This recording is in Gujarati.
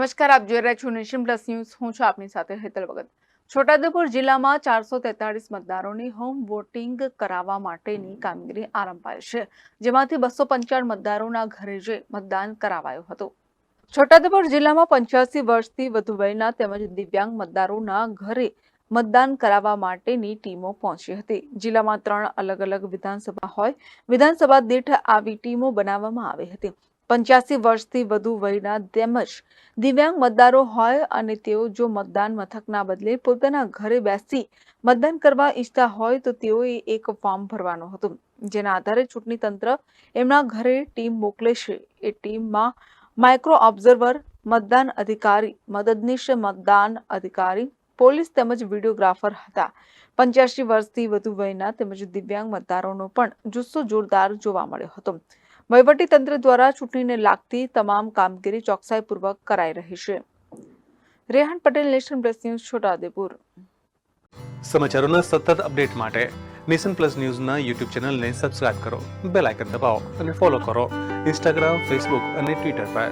નમસ્કાર, આપ જોઈ રહ્યા છો નેશન પ્લસ ન્યૂઝ. હું છું આપની સાથે હેતલ ભગત. છોટાઉદેપુર જિલ્લામાં 443 મતદારોની હોમ વોટિંગ કરાવવા માટેની કામગીરી આરંભાઈ છે, જેમાંથી 255 મતદારોના ઘરે જઈ મતદાન કરાવાયું હતું. છોટાઉદેપુર જિલ્લામાં 85 વર્ષથી વધુ વયના તેમજ દિવ્યાંગ મતદારોના ઘરે મતદાન કરાવવા માટેની ટીમો પહોંચી હતી. જિલ્લામાં 3 અલગ અલગ વિધાનસભા હોય, વિધાનસભા દીઠ આવી ટીમો બનાવવામાં આવી હતી. 85 વર્ષથી વધુ વયના તેમજ દિવ્યાંગ મતદારો હોય અને તેઓ જો મતદાન મથકના બદલે પોતાના ઘરે બેસી મતદાન કરવા ઈચ્છતા હોય તો તેઓએ એક ફોર્મ ભરવાનું હતું, જેના આધારે ચૂંટણી તંત્ર એમના ઘરે ટીમ મોકલે છે. એ ટીમમાં માઇક્રો ઓબ્ઝર્વર, મતદાન અધિકારી, મદદનીશ મતદાન અધિકારી, પોલીસ તેમજ વિડીયોગ્રાફર હતા. 85 વર્ષથી વધુ વયના તેમજ દિવ્યાંગ મતદારોનો પણ જુસ્સો જોરદાર જોવા મળ્યો હતો. વહીવટી તંત્ર દ્વારા ચૂંટણીને લાગતી તમામ કામગીરી ચોકસાઈપૂર્વક કરાઈ રહી છે. Rehan Patel, Nation Plus News, Chhotaudepur. સમાચારોના સતત અપડેટ માટે નેશન પ્લસ ન્યૂઝના યુટ્યુબ ચેનલને સબસ્ક્રાઇબ કરો, બેલ આઇકન દબાવો અને ફોલો કરો ઇન્સ્ટાગ્રામ, ફેસબુક અને ટ્વિટર પર.